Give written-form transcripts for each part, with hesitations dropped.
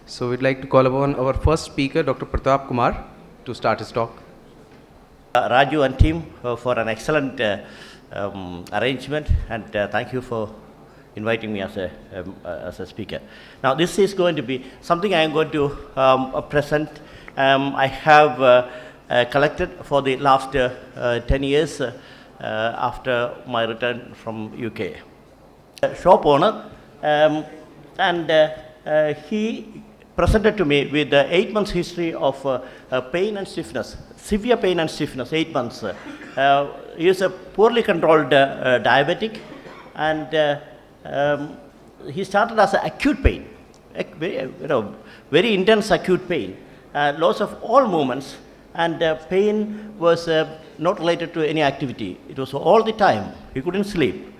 So we'd like to call upon our first speaker, Dr. Prathap Kumar, to start his talk. Raju and team for an excellent arrangement, and thank you for inviting me as a speaker. Now this is going to be something I am going to present. I have collected for the last 10 years after my return from UK. Shop owner, and he presented to me with 8 months history of pain and stiffness, severe pain and stiffness, 8 months. He is a poorly controlled diabetic, and he started as acute pain, very intense acute pain, loss of all movements, and pain was not related to any activity. It was all the time. He couldn't sleep.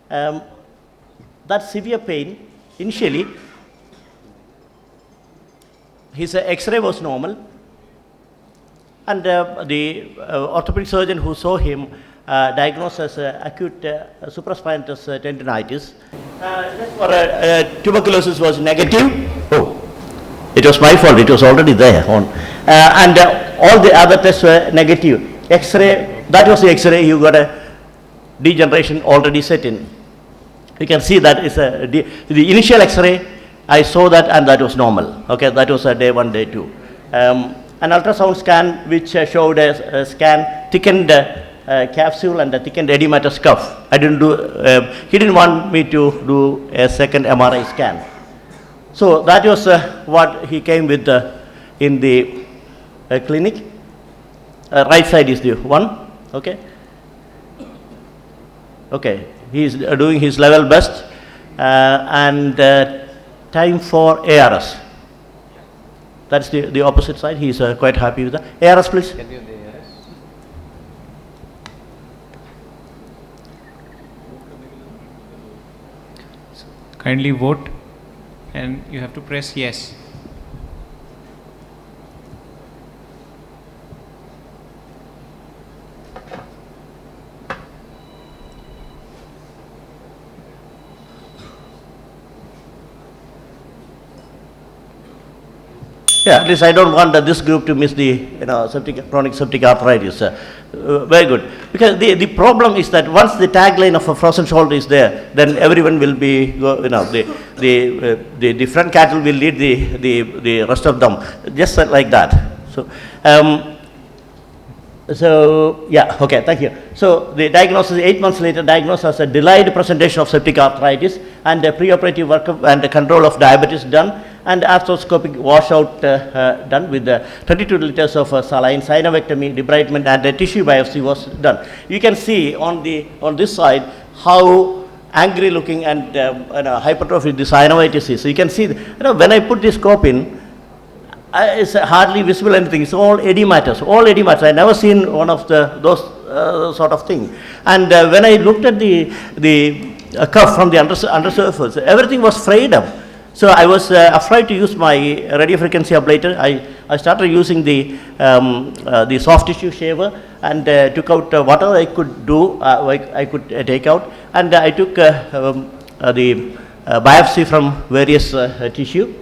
That severe pain, initially, his X-ray was normal, and the orthopedic surgeon who saw him diagnosed as acute supraspinatus tendinitis. Tuberculosis was negative. Oh, it was my fault. It was already there on, and all the other tests were negative. X-ray, that was the X-ray. You got a degeneration already set in. You can see that is the initial X-ray. I saw that, and that was normal. Okay, that was day 1, day 2. An ultrasound scan which showed a scan thickened capsule and a thickened edematous cuff. I didn't do. He didn't want me to do a second MRI scan. So that was what he came with in the clinic. Right side is the one. Okay. Okay. He is doing his level best, and time for ARS. That's the opposite side. He is quite happy with that. ARS, please. Can you do the ARS? Kindly vote, and you have to press yes. Yeah, at least I don't want this group to miss the chronic septic arthritis. Very good. Because the problem is that once the tagline of a frozen shoulder is there, then everyone will be, the front cattle will lead the rest of them, just like that. So yeah, okay, thank you. So the diagnosis 8 months later, diagnosed as a delayed presentation of septic arthritis, and a preoperative workup and control of diabetes done, and arthroscopic washout done with 32 liters of saline, synovectomy, debridement, and a tissue biopsy was done. You can see on this side how angry looking and hypertrophy the synovitis is. So you can see, when I put this scope in, it's hardly visible anything. It's all edematous, I never seen one of those sort of thing. And when I looked at the cuff from the undersurface, everything was frayed up. So I was afraid to use my radiofrequency ablator. I started using the soft tissue shaver, and took out whatever I could do. I could take out, and I took the biopsy from various tissue.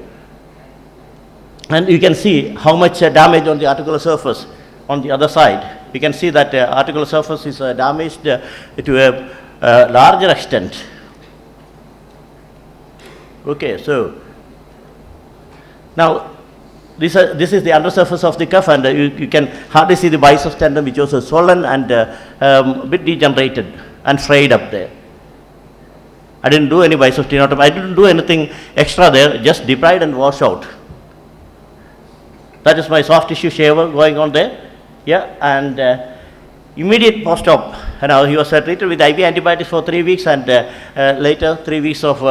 And you can see how much damage on the articular surface on the other side. You can see that the articular surface is damaged to a larger extent. Okay, so now this is the undersurface of the cuff, and you can hardly see the biceps tendon, which was swollen and a bit degenerated and frayed up there. I didn't do any biceps tenotomy. I didn't do anything extra there, just debride and wash out. That is my soft tissue shaver going on there. Yeah, and immediate post-op, he was treated with IV antibiotics for 3 weeks, and later 3 weeks of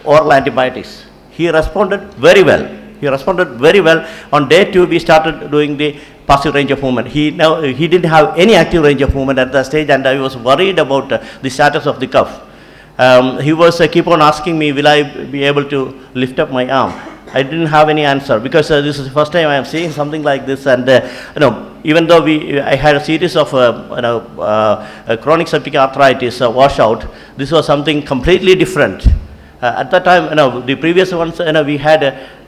oral antibiotics. He responded very well. On day 2, we started doing the passive range of movement. He didn't have any active range of movement at that stage, and I was worried about the status of the cuff. He was keep on asking me, will I be able to lift up my arm? I didn't have any answer, because this is the first time I am seeing something like this, and even though I had a series of chronic septic arthritis washout, this was something completely different. At that time, the previous ones, we had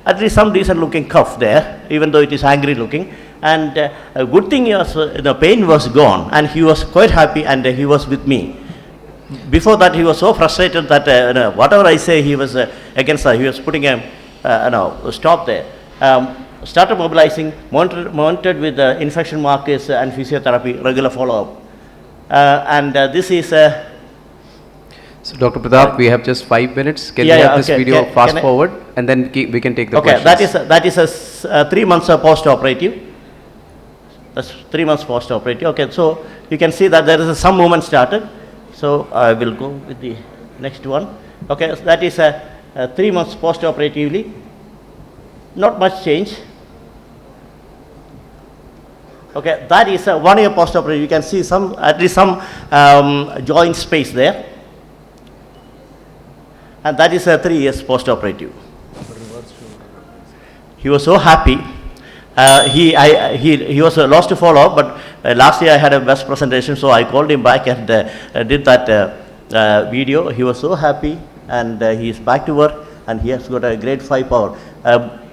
at least some decent looking cuff there, even though it is angry looking. And a good thing was, the pain was gone, and he was quite happy, and he was with me. Before that, he was so frustrated that whatever I say, he was against that. He was putting a stop there. Started mobilizing, monitored with infection markers and physiotherapy, regular follow-up. This is So, Dr. Prathap, we have just 5 minutes. Can we have this video fast forward, and then we can take the questions? That is a 3 months post-operative. That's 3 months post-operative. Okay, so you can see that there is some movement started. So I will go with the next one. Okay, so that is 3 months post-operatively. Not much change. Okay, that is 1 year post-operative. You can see at least some joint space there. And that is 3 years post-operative. He was so happy. He was lost to follow, but last year I had a best presentation, so I called him back and did that video. He was so happy, and he is back to work, and he has got a grade 5 power.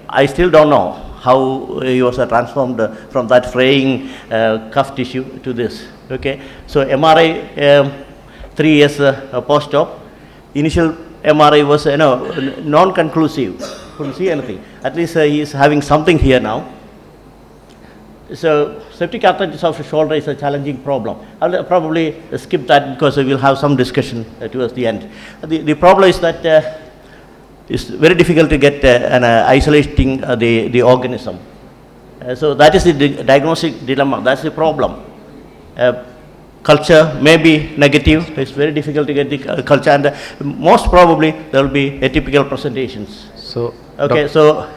I still don't know how he was transformed from that fraying cuff tissue to this. Okay, so MRI 3 years post-op. Initial MRI was non-conclusive. Couldn't see anything. At least he is having something here now. So septic arthritis of the shoulder is a challenging problem. I'll probably skip that because we will have some discussion towards the end. The problem is that it's very difficult to get isolating the organism. So that is the diagnostic dilemma. That's the problem. Culture may be negative. It's very difficult to get the culture, and most probably there will be atypical presentations. So okay, so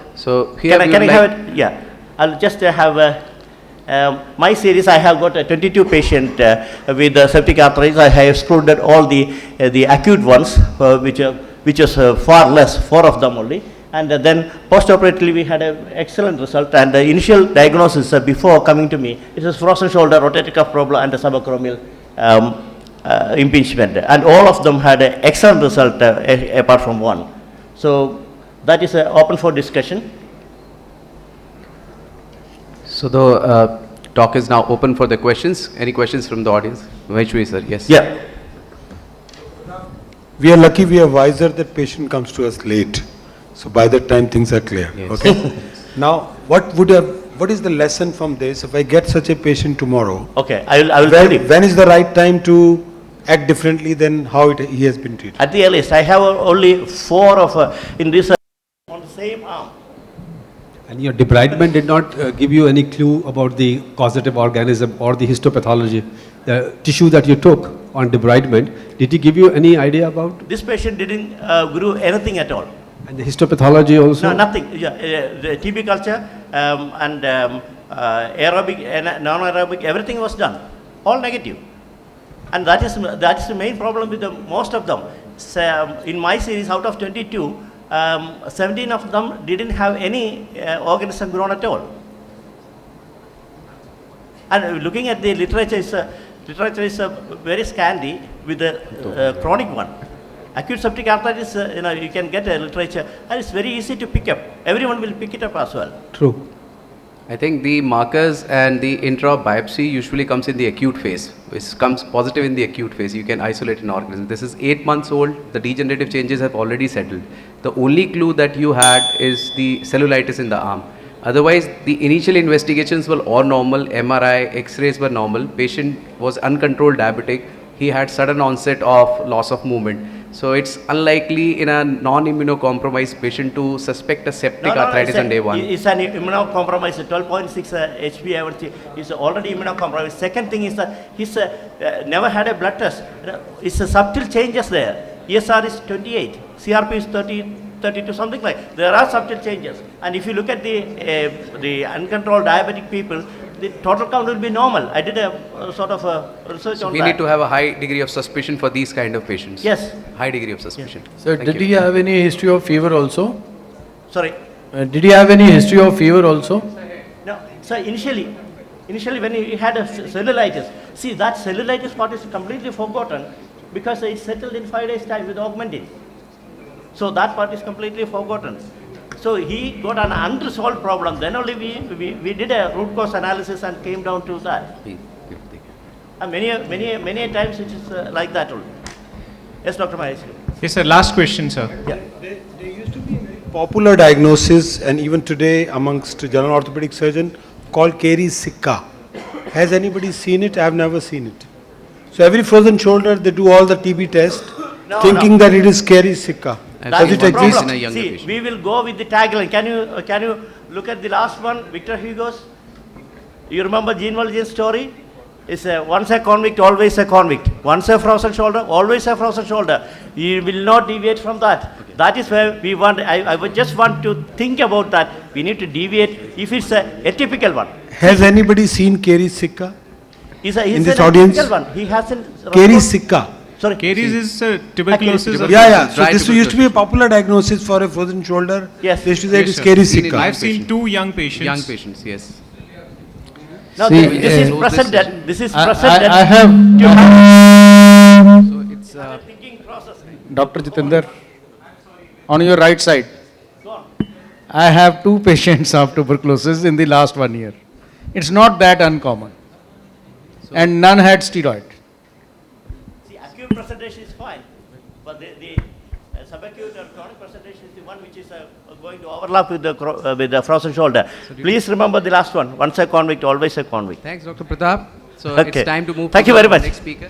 here can I have it? Yeah, I'll just have my series. I have got a 22 patient with septic arthritis. I have excluded all the acute ones, which is far less, 4 of them only. And then post-operatively we had an excellent result, and the initial diagnosis before coming to me, it was frozen shoulder, rotator cuff problem, and the subacromial impingement, and all of them had an excellent result apart from one. So that is open for discussion. So the talk is now open for the questions. Any questions from the audience? Vaishwi sir, yes. Yeah. We are lucky, we are wiser that patient comes to us late. So by that time things are clear. Yes. Okay. Now, what is the lesson from this? If I get such a patient tomorrow, Okay, I will tell you. when is the right time to act differently than how he has been treated? At the earliest, I have only 4 of in this on the same arm. And your debridement did not give you any clue about the causative organism or the histopathology. The tissue that you took on debridement, did he give you any idea about? This patient didn't grew anything at all. And the histopathology also? No, nothing. Yeah, the TB culture and aerobic and non-aerobic, everything was done. All negative. And that is the main problem with most of them. So, in my series, out of 22, 17 of them didn't have any organism grown at all. And looking at the literature is very scanty with the chronic one. Acute septic arthritis, you can get a literature, and it's very easy to pick up. Everyone will pick it up as well. True. I think the markers and the intra-biopsy usually comes in the acute phase. Which comes positive in the acute phase. You can isolate an organism. This is 8 months old. The degenerative changes have already settled. The only clue that you had is the cellulitis in the arm. Otherwise, the initial investigations were all normal. MRI, X-rays were normal. Patient was uncontrolled diabetic. He had sudden onset of loss of movement. So it's unlikely in a non-immunocompromised patient to suspect a septic arthritis on day 1. It's an immunocompromised, 12.6 HbA1c is already immunocompromised. Second thing is that he's never had a blood test. It's a subtle changes there. ESR is 28, CRP is 32, something like. There are subtle changes. And if you look at the uncontrolled diabetic people, the total count will be normal. I did a sort of a research on that. We need to have a high degree of suspicion for these kind of patients. Yes. High degree of suspicion. So Thank did you. he have any history of fever also? Sorry. Did he have any history of fever also? No. So initially when he had a cellulitis, see that cellulitis part is completely forgotten because it settled in 5 days time with augmentin. So that part is completely forgotten. So he got an unresolved problem. Then only we did a root cause analysis and came down to that. And many times it is like that only. Yes, Dr. Mahesh. Yes, sir. Last question, sir. Yeah. There used to be a very popular diagnosis, and even today amongst general orthopedic surgeon, called Cary's Sikka. Has anybody seen it? I have never seen it. So every frozen shoulder, they do all the TB test, thinking that it is Cary's Sikka. And That Does is it the exist? problem. In a younger See, patient. we will go with the tagline. Can you look at the last one, Victor Hugo's? You remember Jean Valjean's story? It's once a convict, always a convict. Once a frozen shoulder, always a frozen shoulder. You will not deviate from that. Okay. That is where we want. I would just want to think about that. We need to deviate if it's a typical one. Has anybody seen Cary's Sikka? He's In this an audience? typical one. He hasn't. Cary's Sikka. Sorry. Caries is tuberculosis. Tuberculosis. Yeah. So Dry this used to be a tuberculosis. popular diagnosis for a frozen shoulder. Yes. They used to say it Yes, is sir. Cary's Seen in Sikka. my- I've seen patient. 2 young patients. Young patients, yes. Now See, this is so presented. This is I presented. have, to have So it's a thinking process. Dr. Jitendra, on your right side, Go on. I have 2 patients of tuberculosis in the last 1 year. It's not that uncommon. And none had steroid. See, acute presentation is fine, but the subacute or chronic presentation is the one which is going to overlap with the frozen shoulder. Please remember the last one. Once a convict, always a convict. Thanks, Dr. Pratap. So Okay. it's time to move Thank to you very the much. next speaker.